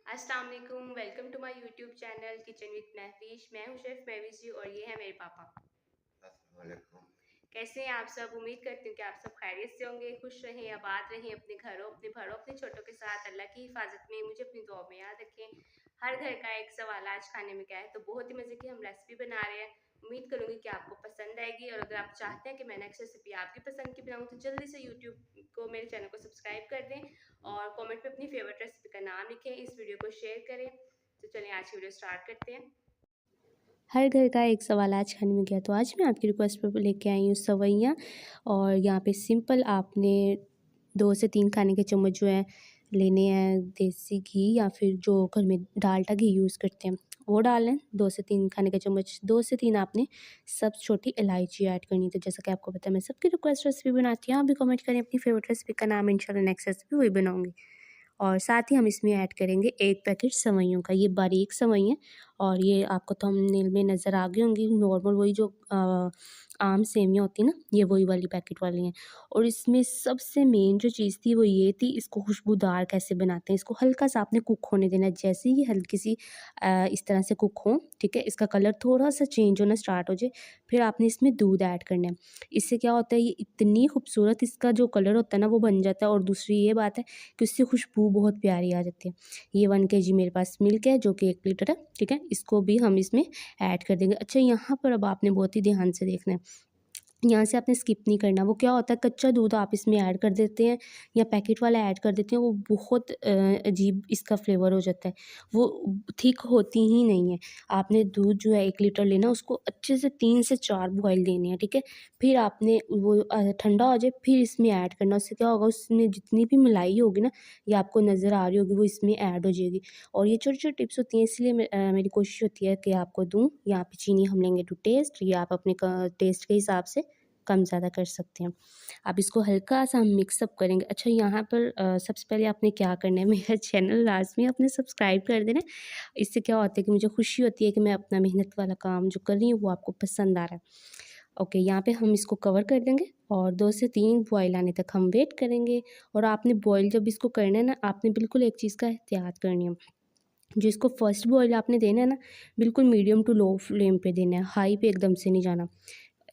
अस्सलाम वालेकुम, welcome to my YouTube channel kitchen with Mahfish. मैं हूं शेफ़ महविश जी और ये है मेरे पापा। अस्सलाम वालेकुम। कैसे हैं आप सब? उम्मीद करती हूँ कि आप सब खैरियत से होंगे, खुश रहें, आबाद रहें अपने घरों, अपने भरों, अपने छोटों के साथ। अल्लाह की हिफाजत में मुझे अपनी दुआ में याद रखें। हर घर का एक सवाल आज खाने में क्या है, तो बहुत ही मज़े की हम रेसिपी बना रहे हैं। उम्मीद करूँगी कि आपको पसंद आएगी और अगर आप चाहते हैं कि मैं नेक्स्ट रेसिपी आपकी पसंद की बनाऊँ तो जल्दी से यूट्यूब को मेरे चैनल को सब्सक्राइब कर दें और कमेंट में अपनी फेवरेट रेसिपी का नाम लिखें, इस वीडियो को शेयर करें। तो चलिए आज की वीडियो स्टार्ट करते हैं। हर घर का एक सवाल आज खाने में क्या, तो आज मैं आपकी रिक्वेस्ट पर लेके आई हूँ सवैयाँ। और यहाँ पे सिंपल आपने 2 से 3 खाने के चम्मच जो है लेने हैं देसी घी, या फिर जो घर में डाल्डा घी यूज़ करते हैं वो डाल लें। 2 से 3 खाने के चम्मच, 2 से 3 आपने सब छोटी इलायची ऐड करनी है। तो जैसा कि आपको पता है मैं सबकी रिक्वेस्ट रेसिपी बनाती हूँ, आप भी कमेंट करें अपनी फेवरेट रेसिपी का नाम, इंशाल्लाह नेक्स्ट रेसिपी वही बनाऊँगी। और साथ ही हम इसमें ऐड करेंगे 1 पैकेट सेवइयों का, ये बारीक सेवई है और ये आपको थंबनेल में नज़र आ गई होंगी, नॉर्मल वही जो आम सेवियाँ होती हैं ना, ये वही वाली पैकेट वाली हैं। और इसमें सबसे मेन जो चीज़ थी वो ये थी, इसको खुशबूदार कैसे बनाते हैं। इसको हल्का-सा आपने कुक होने देना है, जैसे ही हल्की सी इस तरह से कुक हो, ठीक है, इसका कलर थोड़ा-सा चेंज होना स्टार्ट हो जाए, फिर आपने इसमें दूध ऐड करना है। इससे क्या होता है, ये इतनी खूबसूरत इसका जो कलर होता है ना वो बन जाता है। और दूसरी ये बात है कि उससे खुशबू बहुत प्यारी आ जाती है। ये 1 केजी मेरे पास मिल्क है जो कि 1 लीटर है, ठीक है? इसको भी हम इसमें ऐड कर देंगे। अच्छा, यहाँ पर अब आपने बहुत ही ध्यान से देखना है। यहाँ से आपने स्किप नहीं करना। वो क्या होता है, कच्चा दूध आप इसमें ऐड कर देते हैं या पैकेट वाला ऐड कर देते हैं, वो बहुत अजीब इसका फ्लेवर हो जाता है। वो थिक होती ही नहीं है। आपने दूध जो है 1 लीटर लेना, उसको अच्छे से 3 से 4 बॉयल देने हैं, ठीक है? फिर आपने वो ठंडा हो जाए फिर इसमें ऐड करना। उससे क्या होगा, उसमें जितनी भी मलाई होगी ना, ये आपको नज़र आ रही होगी, वो इसमें ऐड हो जाएगी। और ये छोटी-छोटी टिप्स होती हैं, इसलिए मेरी कोशिश होती है कि आपको दूँ। यहाँ पे चीनी हम लेंगे टू टेस्ट, ये आप अपने क टेस्ट के हिसाब से कम ज़्यादा कर सकते हैं। अब इसको हल्का-सा हम मिक्स अप करेंगे। अच्छा, यहाँ पर सबसे पहले आपने क्या करना है, मेरा चैनल लाज़मी आपने सब्सक्राइब कर देना है। इससे क्या होता है कि मुझे खुशी होती है कि मैं अपना मेहनत वाला काम जो कर रही हूँ वो आपको पसंद आ रहा है। ओके, यहाँ पे हम इसको कवर कर देंगे और 2 से 3 बॉयल आने तक हम वेट करेंगे। और आपने बॉयल जब इसको करना है ना, आपने बिल्कुल एक चीज़ का एहतियात करनी है। जो इसको फर्स्ट बॉयल आपने देना है ना, बिल्कुल मीडियम टू लो फ्लेम पे देना है, हाई पे एकदम से नहीं जाना।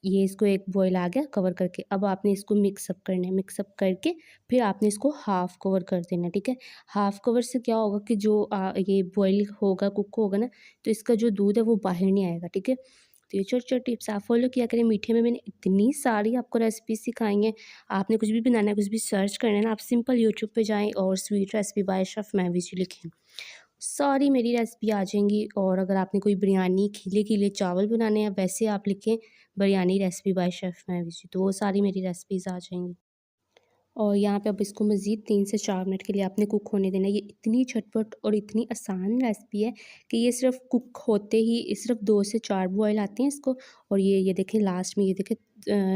ये इसको एक बॉयल आ गया कवर करके, अब आपने इसको मिक्स अप करना है। मिक्स अप करके फिर आपने इसको हाफ़ कवर कर देना है, ठीक है? हाफ़ कवर से क्या होगा कि जो ये बॉयल होगा, कुक होगा ना, तो इसका जो दूध है वो बाहर नहीं आएगा, ठीक है? तो ये छोटी-छोटी टिप्स आप फ़ॉलो किया करें। मीठे में मैंने इतनी सारी आपको रेसिपी सिखाई हैं। आपने कुछ भी बनाना है, कुछ भी सर्च करना है ना, आप सिंपल यूट्यूब पे जाएँ और sweet recipe by chef Mahvish लिखें, सारी मेरी रेसिपी आ जाएँगी। और अगर आपने कोई बिरयानी, खीले-खीले चावल बनाने हैं, वैसे आप लिखें biryani recipe by chef Mahvish, तो वो सारी मेरी रेसिपीज़ आ जाएँगी। और यहाँ पे अब इसको मज़ीद 3 से 4 मिनट के लिए आपने कुक होने देना है। ये इतनी झटपट और इतनी आसान रेसिपी है कि ये सिर्फ़ कुक होते ही सिर्फ़ 2 से 4 बॉयल आते हैं इसको। और ये देखें लास्ट में, ये देखें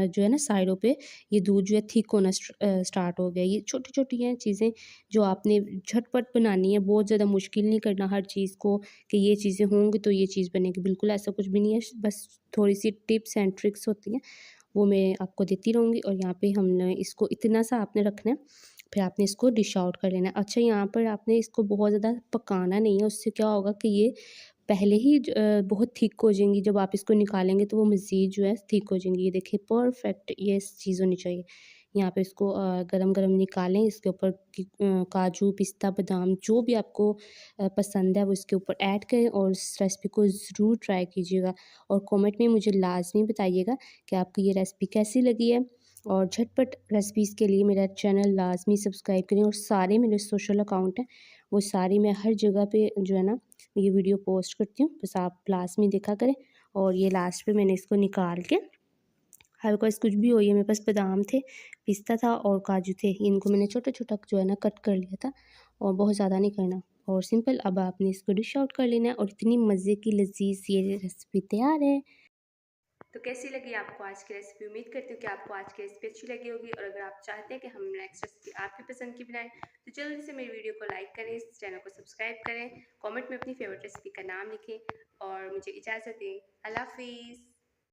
जो है ना साइडों पे ये दूध जो है थिक होना स्टार्ट हो गया। ये छोटी-छोटी हैं चीज़ें जो आपने झटपट बनानी है, बहुत ज़्यादा मुश्किल नहीं करना हर चीज़ को कि ये चीज़ें होंगी तो ये चीज़ बनेगी, बिल्कुल ऐसा कुछ भी नहीं है। बस थोड़ी-सी टिप्स एंड ट्रिक्स होती हैं, वो मैं आपको देती रहूँगी। और यहाँ पे हमने इसको इतना सा आपने रखना है, फिर आपने इसको डिश आउट कर लेना है। अच्छा, यहाँ पर आपने इसको बहुत ज़्यादा पकाना नहीं है, उससे क्या होगा कि ये पहले ही बहुत थिक हो जाएँगी, जब आप इसको निकालेंगे तो वो मज़ीद जो है थिक हो जाएँगी। ये देखिए परफेक्ट ये चीज़ होनी चाहिए। यहाँ पे इसको गरम-गरम निकालें, इसके ऊपर काजू, पिस्ता, बादाम जो भी आपको पसंद है वो इसके ऊपर ऐड करें और इस रेसिपी को ज़रूर ट्राई कीजिएगा। और कमेंट में मुझे लाज़मी बताइएगा कि आपको ये रेसिपी कैसी लगी है। और झटपट रेसिपीज़ के लिए मेरा चैनल लाज़मी सब्सक्राइब करें। और सारे मेरे सोशल अकाउंट हैं, वो सारी मैं हर जगह पे जो है ना ये वीडियो पोस्ट करती हूँ, बस आप लाज़मी देखा करें। और ये लास्ट पे मैंने इसको निकाल के हल्का सा कुछ भी हो, ये मेरे पास बादाम थे, पिस्ता था और काजू थे, इनको मैंने छोटा-छोटा जो है ना कट कर लिया था और बहुत ज़्यादा नहीं करना। और सिंपल अब आपने इसको डिश आउट कर लेना है और इतनी मज़े की लज़ीज़ ये रेसिपी तैयार है। तो कैसी लगी आपको आज की रेसिपी? उम्मीद करती हूँ कि आपको आज की रेसिपी अच्छी लगी होगी। और अगर आप चाहते हैं कि हम नेक्स्ट रेसिपी आपकी पसंद की बनाएं तो जल्दी से मेरी वीडियो को लाइक करें, इस चैनल को सब्सक्राइब करें, कमेंट में अपनी फेवरेट रेसिपी का नाम लिखें और मुझे इजाज़त दें। अल्लाह हाफ़िज़।